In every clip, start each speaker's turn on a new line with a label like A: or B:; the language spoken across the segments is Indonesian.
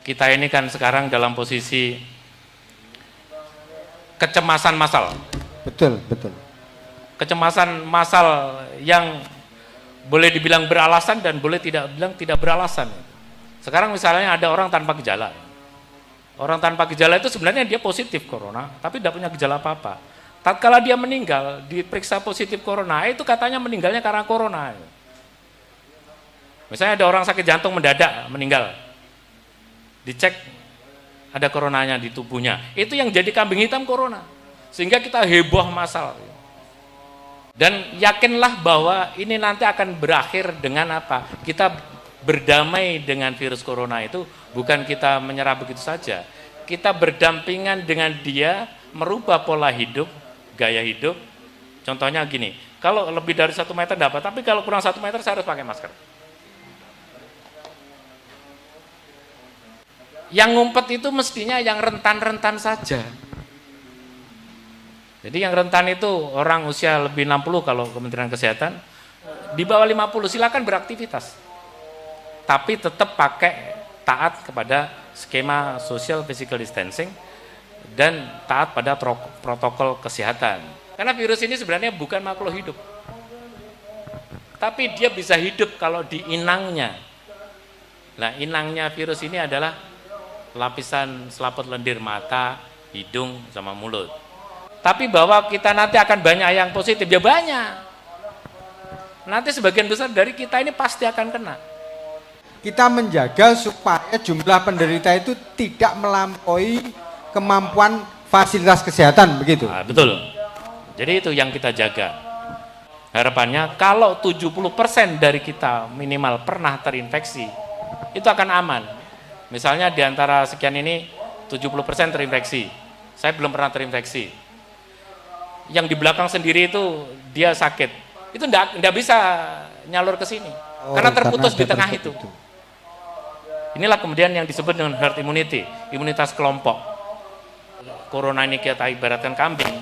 A: Kita ini kan sekarang dalam posisi kecemasan massal.
B: Betul, betul.
A: Kecemasan massal yang boleh dibilang beralasan dan boleh tidak bilang tidak beralasan. Sekarang misalnya ada orang tanpa gejala. Orang tanpa gejala itu sebenarnya dia positif corona, tapi tidak punya gejala apa-apa. Tatkala dia meninggal, diperiksa positif corona, itu katanya meninggalnya karena corona. Misalnya ada orang sakit jantung mendadak meninggal, dicek ada coronanya di tubuhnya, itu yang jadi kambing hitam corona, sehingga kita heboh massal. Dan yakinlah bahwa ini nanti akan berakhir dengan apa? Kita berdamai dengan virus corona itu, bukan kita menyerah begitu saja. Kita berdampingan dengan dia, merubah pola hidup, gaya hidup. Contohnya gini, kalau lebih dari 1 meter dapat, tapi kalau kurang 1 meter saya harus pakai masker. Yang ngumpet itu mestinya yang rentan-rentan saja. Jadi yang rentan itu orang usia lebih 60 kalau Kementerian Kesehatan, di bawah 50 silakan beraktivitas. Tapi tetap pakai taat kepada skema social physical distancing dan taat pada protokol kesehatan. Karena virus ini sebenarnya bukan makhluk hidup. Tapi dia bisa hidup kalau di inangnya. Nah, inangnya virus ini adalah lapisan selaput lendir mata, hidung, sama mulut. Tapi bahwa kita nanti akan banyak yang positif, ya banyak. Nanti sebagian besar dari kita ini pasti akan kena.
B: Kita menjaga supaya jumlah penderita itu tidak melampaui kemampuan fasilitas kesehatan, begitu?
A: Nah, betul. Jadi itu yang kita jaga. Harapannya kalau 70% dari kita minimal pernah terinfeksi, itu akan aman. Misalnya di antara sekian ini 70% terinfeksi. Saya belum pernah terinfeksi. Yang di belakang sendiri itu dia sakit. Itu enggak bisa nyalur ke sini. Karena terputus di tengah itu. Inilah kemudian yang disebut dengan herd immunity, imunitas kelompok. Corona ini kita ibaratkan kambing.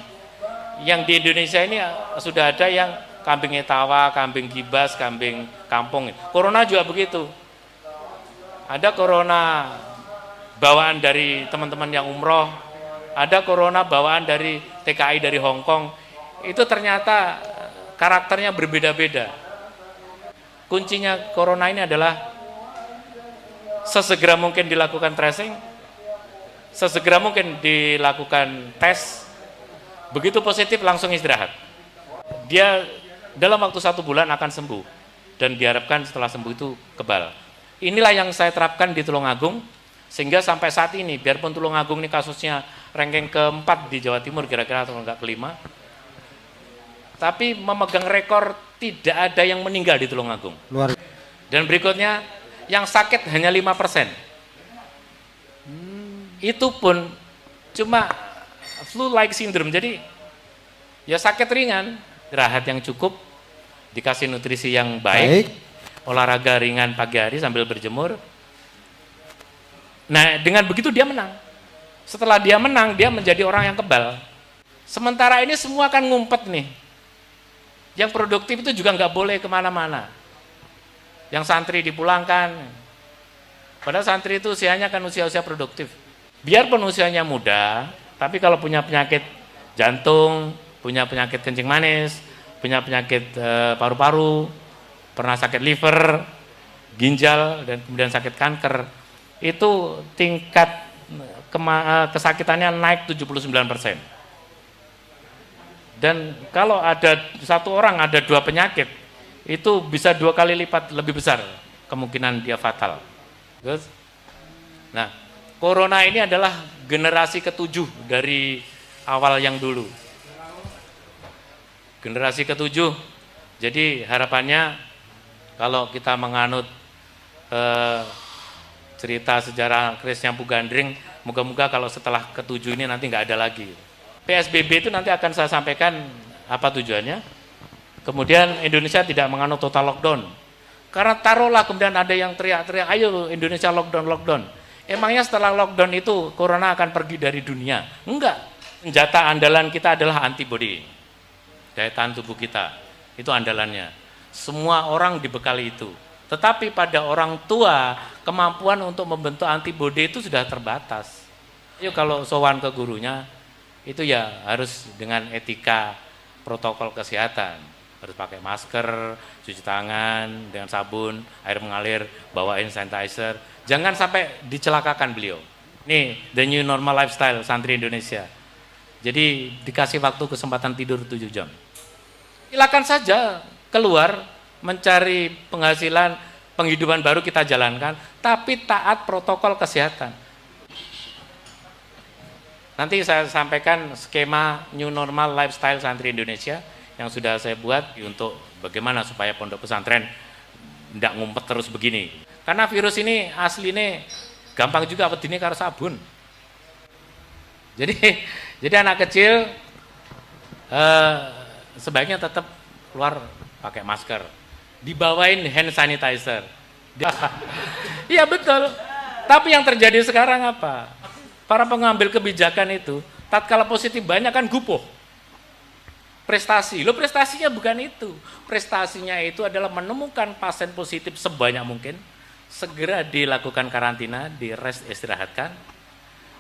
A: Yang di Indonesia ini sudah ada yang kambing etawa, kambing gibas, kambing kampung. Corona juga begitu. Ada corona bawaan dari teman-teman yang umroh, ada corona bawaan dari TKI dari Hong Kong. Itu ternyata karakternya berbeda-beda. Kuncinya corona ini adalah sesegera mungkin dilakukan tracing, sesegera mungkin dilakukan tes, begitu positif langsung istirahat. Dia dalam waktu 1 bulan akan sembuh, dan diharapkan setelah sembuh itu kebal. Inilah yang saya terapkan di Tulungagung, sehingga sampai saat ini, biarpun Tulungagung ini kasusnya ranking ke-4 di Jawa Timur kira-kira atau enggak ke-5, tapi memegang rekor tidak ada yang meninggal di Tulungagung. Dan berikutnya, yang sakit hanya 5%. Itu pun cuma flu-like syndrome, jadi ya sakit ringan, istirahat yang cukup, dikasih nutrisi yang baik. Olahraga ringan pagi hari sambil berjemur. Nah, dengan begitu dia menang. Setelah dia menang, dia menjadi orang yang kebal. Sementara ini semua kan ngumpet nih. Yang produktif itu juga nggak boleh kemana-mana. Yang santri dipulangkan. Padahal santri itu usianya kan usia-usia produktif. Biarpun usianya muda, tapi kalau punya penyakit jantung, punya penyakit kencing manis, punya penyakit paru-paru, pernah sakit liver, ginjal, dan kemudian sakit kanker, itu tingkat kesakitannya naik 79%. Dan kalau ada satu orang ada 2 penyakit, itu bisa 2 kali lipat lebih besar kemungkinan dia fatal. Terus, nah, corona ini adalah generasi ke-7 dari awal yang dulu. Generasi ke-7, jadi harapannya kalau kita menganut cerita sejarah Krisnya Mpu Gandring, moga-moga kalau setelah ke-7 ini nanti nggak ada lagi. PSBB itu nanti akan saya sampaikan apa tujuannya. Kemudian Indonesia tidak menganut total lockdown. Karena taruhlah kemudian ada yang teriak-teriak, ayo Indonesia lockdown. Emangnya setelah lockdown itu corona akan pergi dari dunia? Enggak. Senjata andalan kita adalah antibody. Daya tahan tubuh kita. Itu andalannya. Semua orang dibekali itu. Tetapi pada orang tua, kemampuan untuk membentuk antibodi itu sudah terbatas. Yuk kalau sowan ke gurunya, itu ya harus dengan etika protokol kesehatan. Harus pakai masker, cuci tangan dengan sabun, air mengalir, bawa hand sanitizer. Jangan sampai dicelakakan beliau. Nih, the new normal lifestyle santri Indonesia. Jadi dikasih waktu kesempatan tidur 7 jam. Silakan saja keluar mencari penghasilan, penghidupan baru kita jalankan, tapi taat protokol kesehatan. Nanti saya sampaikan skema new normal lifestyle santri Indonesia yang sudah saya buat untuk bagaimana supaya pondok pesantren tidak ngumpet terus begini. Karena virus ini aslinya gampang juga pedine karo sabun. Jadi anak kecil sebaiknya tetap keluar pakai masker, dibawain hand sanitizer. Iya betul. Tapi yang terjadi sekarang apa? Para pengambil kebijakan itu, tatkala positif banyak kan gupuh. Prestasi, lo prestasinya bukan itu. Prestasinya itu adalah menemukan pasien positif sebanyak mungkin, segera dilakukan karantina, di rest istirahatkan,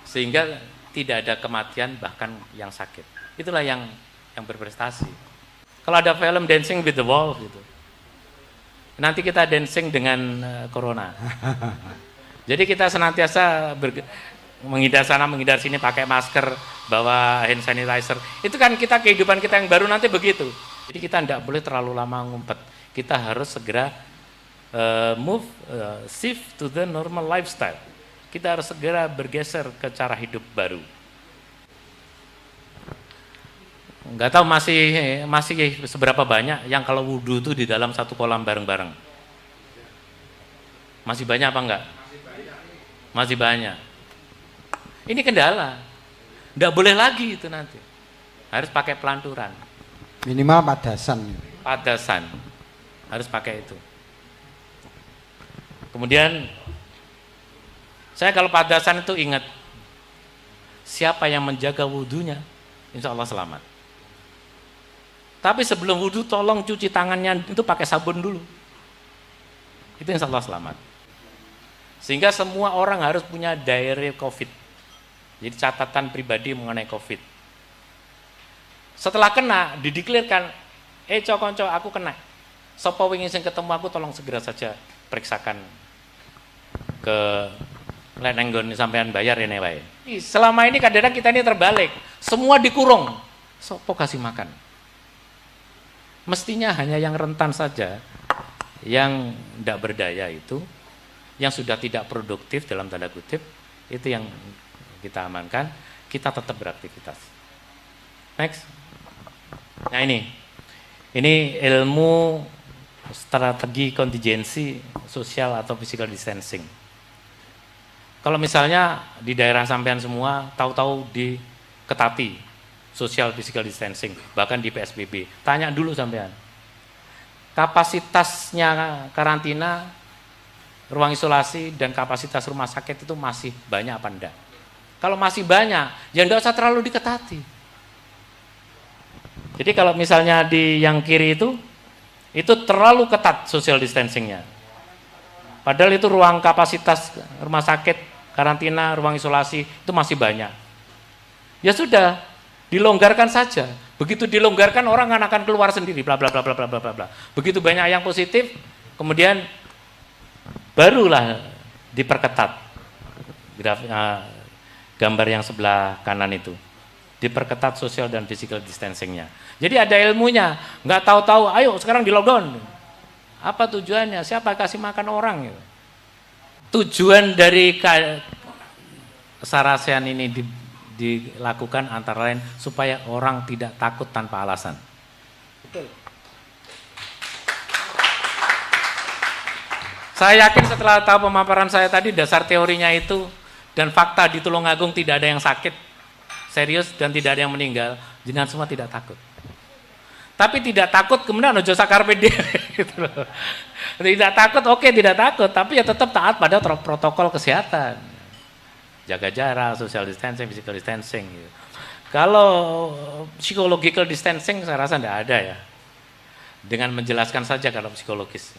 A: sehingga tidak ada kematian bahkan yang sakit. Itulah yang berprestasi. Kalau ada film Dancing with the Wolf gitu, nanti kita dancing dengan corona. Jadi kita senantiasa menghindar sana, menghindar sini, pakai masker, bawa hand sanitizer. Itu kan kehidupan kita yang baru nanti begitu. Jadi kita tidak boleh terlalu lama ngumpet. Kita harus segera shift to the normal lifestyle. Kita harus segera bergeser ke cara hidup baru. Nggak tahu masih seberapa banyak yang kalau wudhu itu di dalam satu kolam bareng-bareng. Masih banyak apa enggak? Masih banyak. Ini kendala. Nggak boleh lagi itu nanti. Harus pakai pelanturan.
B: Minimal padasan.
A: Padasan. Harus pakai itu. Kemudian saya kalau padasan itu ingat, siapa yang menjaga wudhunya, insya Allah selamat. Tapi sebelum wudhu tolong cuci tangannya itu pakai sabun dulu. Itu insya Allah selamat. Sehingga semua orang harus punya diary COVID. Jadi catatan pribadi mengenai COVID. Setelah kena, dideklirkan, konco aku kena. Sopo wingi sing ketemu aku tolong segera saja periksakan ke lenenggon sampean bayar ini wae. Selama ini kadang-kadang kita ini terbalik. Semua dikurung. Sopo kasih makan. Mestinya hanya yang rentan saja, yang tidak berdaya itu, yang sudah tidak produktif dalam tanda kutip, itu yang kita amankan, kita tetap beraktivitas. Next. Nah ini ilmu strategi kontingensi sosial atau physical distancing. Kalau misalnya di daerah sampean semua tahu-tahu diketati social physical distancing, bahkan di PSBB, tanya dulu sampean, kapasitasnya karantina, ruang isolasi dan kapasitas rumah sakit itu masih banyak apa enggak? Kalau masih banyak, ya enggak usah terlalu diketati. Jadi kalau misalnya di yang kiri itu terlalu ketat social distancingnya. Padahal itu ruang kapasitas rumah sakit, karantina, ruang isolasi itu masih banyak. Ya sudah, dilonggarkan saja. Begitu dilonggarkan orang akan keluar sendiri, bla bla bla bla bla bla bla. Begitu banyak yang positif, kemudian barulah diperketat. Gambar yang sebelah kanan itu. Diperketat social dan physical distancingnya. Jadi ada ilmunya, nggak tahu-tahu, ayo sekarang di lockdown. Apa tujuannya? Siapa kasih makan orang? Tujuan dari kesarasean ini dilakukan antara lain supaya orang tidak takut tanpa alasan. Betul. Saya yakin setelah tahu pemaparan saya tadi, dasar teorinya itu dan fakta di Tulungagung tidak ada yang sakit serius dan tidak ada yang meninggal, jenengan semua tidak takut. Tapi tidak takut kemudian ojo sakarpe dhewe gitu loh. Tidak takut, oke, tidak takut, tapi ya tetap taat pada protokol kesehatan. Jaga jarak, social distancing, physical distancing gitu. Kalau psychological distancing saya rasa tidak ada ya. Dengan menjelaskan saja kalau psikologis.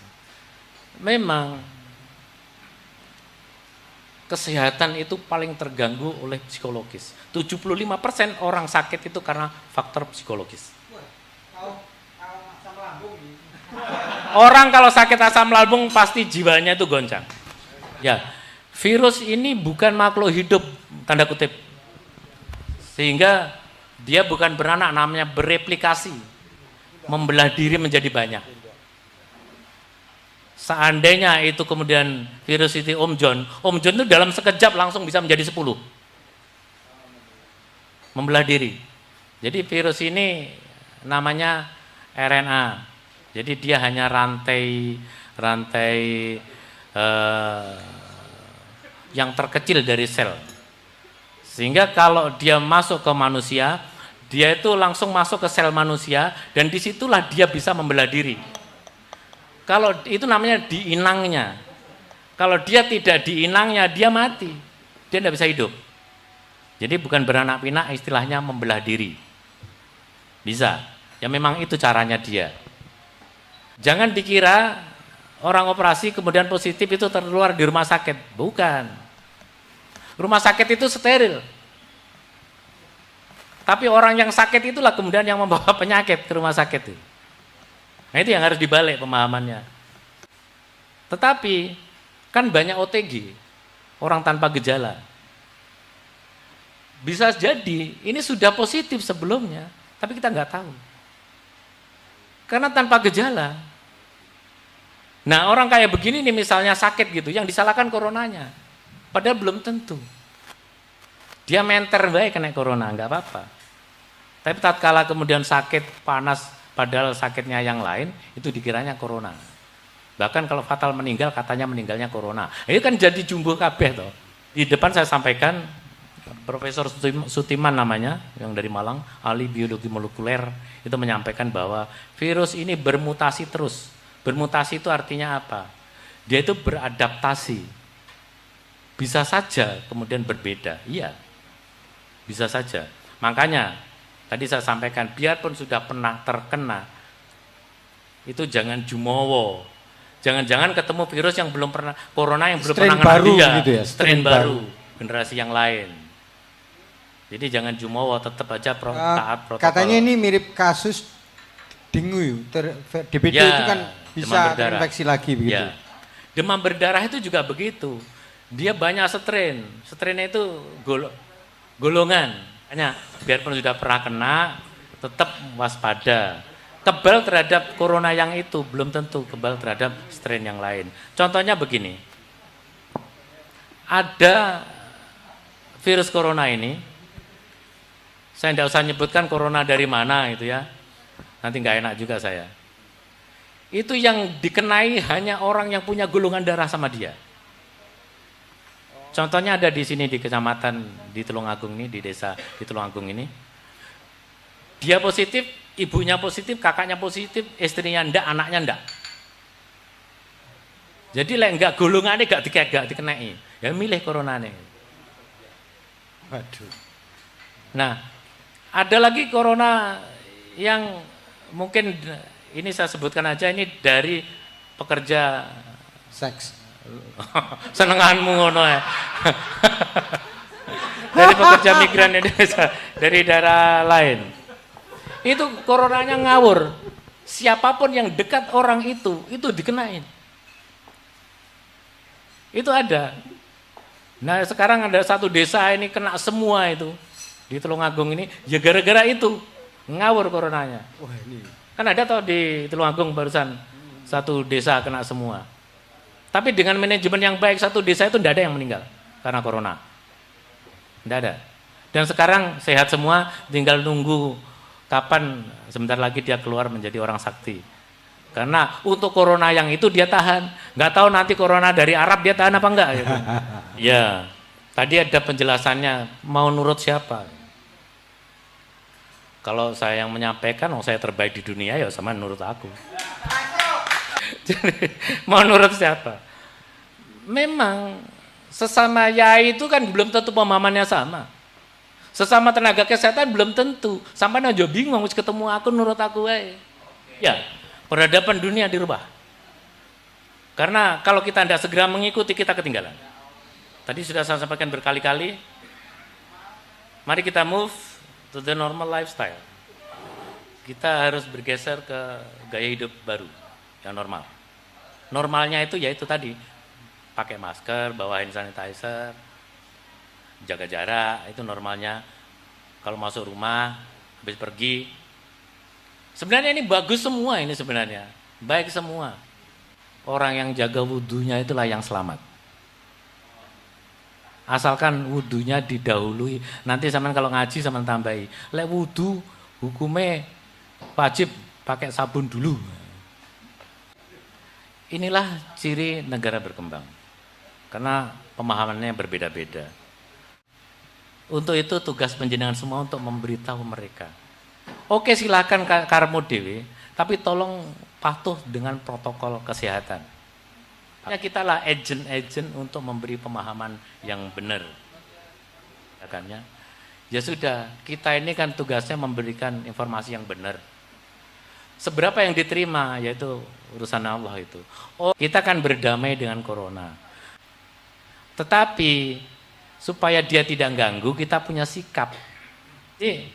A: Memang kesehatan itu paling terganggu oleh psikologis. 75% orang sakit itu karena faktor psikologis. Orang kalau sakit asam lambung pasti jiwanya itu goncang. Ya, virus ini bukan makhluk hidup, tanda kutip. Sehingga dia bukan beranak, namanya bereplikasi. Membelah diri menjadi banyak. Seandainya itu kemudian virus itu Om John itu dalam sekejap langsung bisa menjadi 10. Membelah diri. Jadi virus ini namanya RNA. Jadi dia hanya rantai yang terkecil dari sel. Sehingga kalau dia masuk ke manusia, dia itu langsung masuk ke sel manusia dan disitulah dia bisa membelah diri. Kalau itu namanya di inangnya. Kalau dia tidak di inangnya, dia mati. Dia tidak bisa hidup. Jadi bukan beranak pinak, istilahnya membelah diri. Bisa. Ya memang itu caranya dia. Jangan dikira orang operasi kemudian positif itu tertular di rumah sakit. Bukan. Rumah sakit itu steril. Tapi orang yang sakit itulah kemudian yang membawa penyakit ke rumah sakit itu. Nah itu yang harus dibalik pemahamannya. Tetapi kan banyak OTG, orang tanpa gejala. Bisa jadi ini sudah positif sebelumnya, tapi kita nggak tahu. Karena tanpa gejala. Nah orang kayak begini nih misalnya sakit gitu, yang disalahkan coronanya. Padahal belum tentu. Dia menter baik kena corona, nggak apa-apa. Tapi tatkala kemudian sakit, panas, padahal sakitnya yang lain, itu dikiranya corona. Bahkan kalau fatal meninggal, katanya meninggalnya corona. Ini kan jadi jumbo kabeh toh. Di depan saya sampaikan, Profesor Sutiman namanya, yang dari Malang, ahli biologi molekuler, itu menyampaikan bahwa virus ini bermutasi terus. Bermutasi itu artinya apa? Dia itu beradaptasi. Bisa saja kemudian berbeda, iya. Bisa saja. Makanya, tadi saya sampaikan, biarpun sudah pernah terkena, itu jangan jumowo. Jangan-jangan ketemu virus yang belum pernah, corona yang belum pernah kena dia, gitu ya, strain baru, generasi yang lain. Jadi jangan jumowo, tetap aja taat protokol.
B: Katanya ini mirip kasus dengue, DBD ya, itu kan bisa terinfeksi lagi begitu. Ya.
A: Demam berdarah itu juga begitu. Dia banyak strainnya itu golongan. Hanya biarpun sudah pernah kena, tetap waspada. Kebal terhadap corona yang itu, belum tentu kebal terhadap strain yang lain. Contohnya begini, ada virus corona ini, saya tidak usah nyebutkan corona dari mana itu ya, nanti nggak enak juga saya. Itu yang dikenai hanya orang yang punya golongan darah sama dia. Contohnya ada di sini di kecamatan di Tulungagung ini, di desa di Tulungagung ini. Dia positif, ibunya positif, kakaknya positif, istrinya ndak, anaknya ndak. Jadi lek enggak golongannya enggak dikenai. Ya milih coronane.
B: Waduh.
A: Nah, ada lagi corona yang mungkin ini saya sebutkan aja, ini dari pekerja
B: seks.
A: Senenganmu ngono ya. Dari pekerja migran Indonesia dari daerah lain. Itu coronanya ngawur. Siapapun yang dekat orang itu dikenain. Itu ada. Nah, sekarang ada satu desa ini kena semua itu. Di Tulungagung ini ya gara-gara itu ngawur coronanya.
B: Wah, ini.
A: Kan ada toh di Tulungagung barusan satu desa kena semua. Tapi dengan manajemen yang baik satu desa itu tidak ada yang meninggal karena corona. Tidak ada. Dan sekarang sehat semua, tinggal nunggu kapan sebentar lagi dia keluar menjadi orang sakti. Karena untuk corona yang itu dia tahan. Nggak tahu nanti corona dari Arab dia tahan apa enggak. Gitu. Ya, tadi ada penjelasannya mau nurut siapa. Kalau saya yang menyampaikan, saya terbaik di dunia ya sama nurut aku. Jadi, mau nurut siapa? Memang sesama yai itu kan belum tentu pemahamannya sama. Sesama tenaga kesehatan belum tentu. Sampai aja bingung harus ketemu aku nurut aku wae. Ya, peradaban dunia dirubah. Karena kalau kita tidak segera mengikuti kita ketinggalan. Tadi sudah saya sampaikan berkali-kali, mari kita move to the normal lifestyle. Kita harus bergeser ke gaya hidup baru, yang normal. Normalnya itu yaitu tadi, pakai masker, bawa hand sanitizer, jaga jarak, itu normalnya. Kalau masuk rumah, habis pergi. Sebenarnya ini bagus semua ini sebenarnya, baik semua. Orang yang jaga wudhunya itulah yang selamat. Asalkan wudhunya didahului, nanti sampean kalau ngaji sampean tambahi. Lek wudhu hukumnya wajib pakai sabun dulu. Inilah ciri negara berkembang. Karena pemahamannya berbeda-beda. Untuk itu tugas panjenengan semua untuk memberitahu mereka. Oke, silakan karepmu dhewe, tapi tolong patuh dengan protokol kesehatan. Ya kita lah agent untuk memberi pemahaman yang benar. Ya sudah, kita ini kan tugasnya memberikan informasi yang benar. Seberapa yang diterima, yaitu urusan Allah itu. Oh, kita kan berdamai dengan corona. Tetapi supaya dia tidak ganggu, kita punya sikap. Jadi,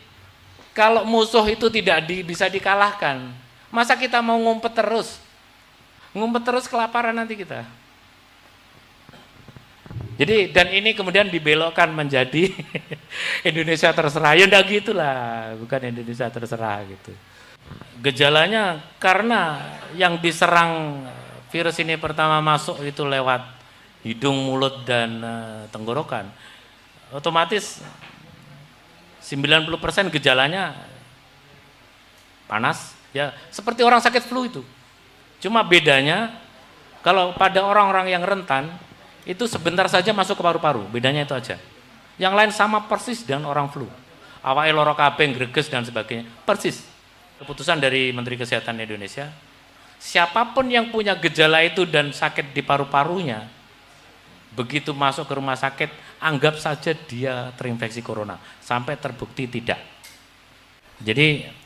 A: kalau musuh itu tidak bisa dikalahkan, masa kita mau ngumpet terus? Ngumpet terus kelaparan nanti kita. Jadi, dan ini kemudian dibelokkan menjadi Indonesia terserah. Ya enggak gitulah, bukan Indonesia terserah gitu. Gejalanya karena yang diserang virus ini pertama masuk itu lewat hidung, mulut, dan tenggorokan. Otomatis 90% gejalanya panas, ya seperti orang sakit flu itu. Cuma bedanya kalau pada orang-orang yang rentan itu sebentar saja masuk ke paru-paru, bedanya itu aja. Yang lain sama persis dengan orang flu. Awake loro kabeh, greges dan sebagainya, persis. Keputusan dari Menteri Kesehatan Indonesia, siapapun yang punya gejala itu dan sakit di paru-parunya, begitu masuk ke rumah sakit, anggap saja dia terinfeksi corona, sampai terbukti tidak. Jadi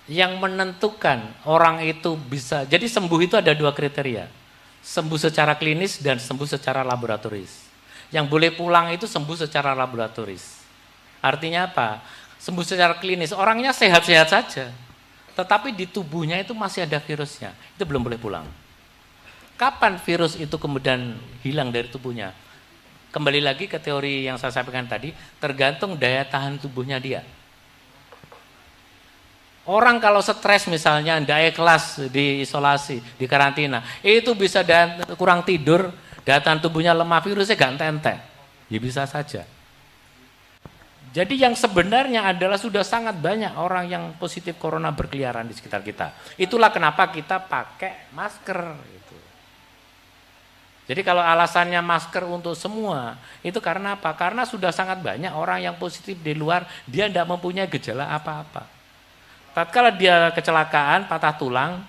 A: yang menentukan orang itu bisa, jadi sembuh itu ada dua kriteria, sembuh secara klinis dan sembuh secara laboratoris. Yang boleh pulang itu sembuh secara laboratoris. Artinya apa? Sembuh secara klinis, orangnya sehat-sehat saja, tetapi di tubuhnya itu masih ada virusnya, itu belum boleh pulang. Kapan virus itu kemudian hilang dari tubuhnya? Kembali lagi ke teori yang saya sampaikan tadi, tergantung daya tahan tubuhnya dia. Orang kalau stres misalnya, daya kelas di isolasi, di karantina, itu bisa kurang tidur, daya tahan tubuhnya lemah, virusnya gak ente-ente. Ya bisa saja. Jadi yang sebenarnya adalah sudah sangat banyak orang yang positif corona berkeliaran di sekitar kita. Itulah kenapa kita pakai masker. Gitu. Jadi kalau alasannya masker untuk semua, itu karena apa? Karena sudah sangat banyak orang yang positif di luar, dia tidak mempunyai gejala apa-apa. Tatkala dia kecelakaan, patah tulang,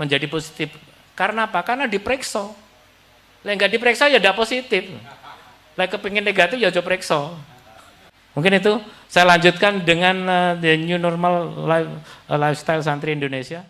A: menjadi positif. Karena apa? Karena diperiksa. Lah enggak diperiksa ya tidak positif. Lah kepingin negatif ya coba periksa. Mungkin itu saya lanjutkan dengan the new normal lifestyle santri Indonesia.